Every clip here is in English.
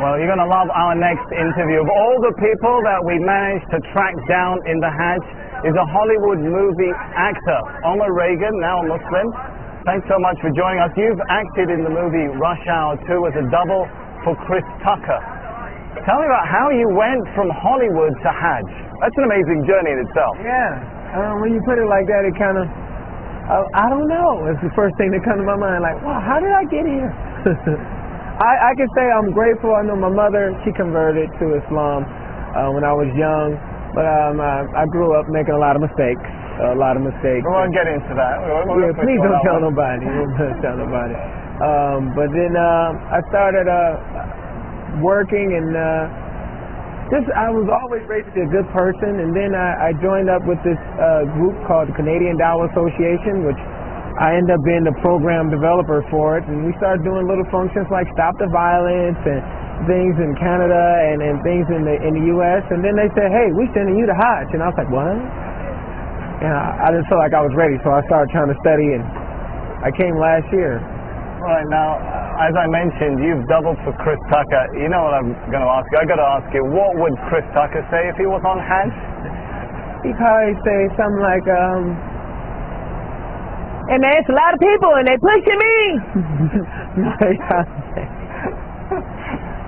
Well, you're going to love our next interview. Of all the people that we managed to track down in the Hajj is a Hollywood movie actor, Omar Reagan, now a Muslim. Thanks so much for joining us. You've acted in the movie Rush Hour 2 as a double for Chris Tucker. Tell me about how you went from Hollywood to Hajj. That's an amazing journey in itself. Yeah, when you put it like that, it kind of, I don't know. It's the first thing that comes to my mind, like, wow, how did I get here? I can say I'm grateful. I know my mother, she converted to Islam when I was young, but I grew up making a lot of mistakes. We won't get into that. Please don't tell nobody. Don't tell nobody. But then I started working, and I was always raised to be a good person. And then I joined up with this group called the Canadian Dawah Association, which I ended up being the program developer for it. And we started doing little functions like Stop the Violence and things in Canada and things in the U.S. And then they said, hey, we're sending you to Hajj. And I was like, what? And I didn't feel like I was ready, so I started trying to study, and I came last year. Right, now, as I mentioned, you've doubled for Chris Tucker. You know what I'm going to ask you? I got to ask you, what would Chris Tucker say if he was on Hajj? He'd probably say something like, hey man, it's a lot of people and they pushing me.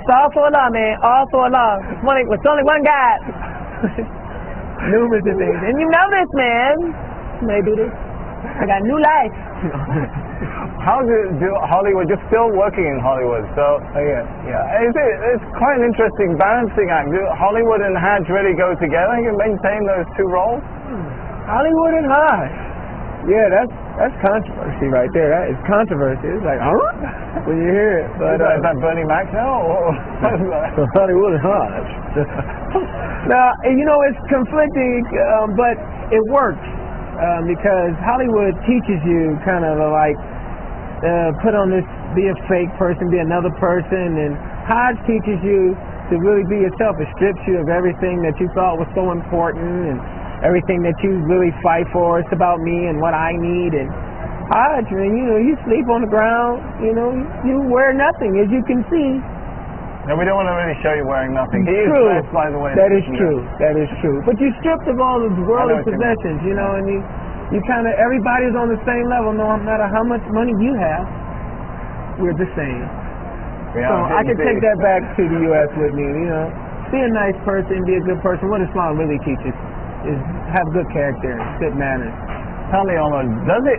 It's all for Allah, man. All for Allah. It's only one God. Numerous of things. And you know this, man. Maybe this. I got new life. How do Hollywood, you're still working in Hollywood, so yeah. It's quite an interesting balancing act. Do Hollywood and Hajj really go together? You can maintain those two roles? Hollywood and Hajj. Yeah, that's controversy right there. That is controversy. It's like, huh? When you hear it. But, is that Bernie Mac now? Hollywood and Hajj. Now, you know, it's conflicting, but it works. Because Hollywood teaches you kind of like put on this, be a fake person, be another person, and Hajj teaches you to really be yourself. It strips you of everything that you thought was so important and everything that you really fight for. It's about me and what I need. And Hajj, man, you know, you sleep on the ground, you know, you wear nothing, as you can see. No, we don't want to really show you wearing nothing. He is blessed, by the way. That is true. That is true. But you're stripped of all the worldly possessions, you know, and you kind of, everybody's on the same level, no matter how much money you have, we're the same. So I can take that back to the U.S. with me, you know. Be a nice person, be a good person. What Islam really teaches is have good character, good manners. Tell me, Omar, does it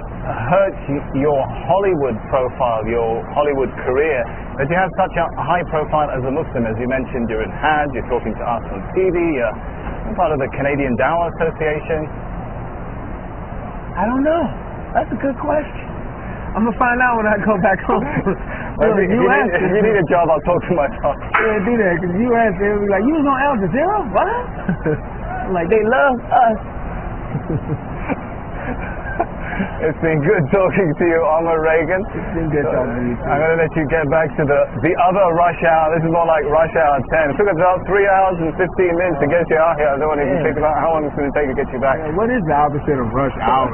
hurt your Hollywood profile, your Hollywood career, that you have such a high profile as a Muslim? As you mentioned, you're in Hajj, you're talking to us on TV, you're part of the Canadian Dawah Association. I don't know. That's a good question. I'm going to find out when I go back home. If you need a job, I'll talk to my boss. Yeah, do that, because you ask, they'll be like, you was on Al Jazeera? What? I'm like, they love us. It's been good talking to you, Omar Reagan. It's been good talking to you too. I'm going to let you get back to the other rush hour. This is more like rush hour 10. It took us about 3 hours and 15 minutes to get you out here. I don't want to even think about how long it's going to take to get you back. Yeah, what is the opposite of rush hour?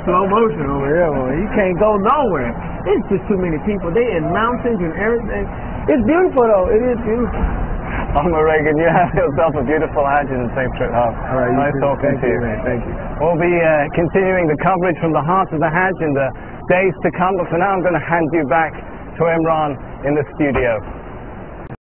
Slow motion over here. Well, you can't go nowhere. It's just too many people. They in mountains and everything. It's beautiful though. It is beautiful. Omar Reagan, you have yourself a beautiful Hajj and a safe trip home. All right, nice talking to you. Man. Thank you. We'll be continuing the coverage from the heart of the Hajj in the days to come, but for now I'm going to hand you back to Imran in the studio.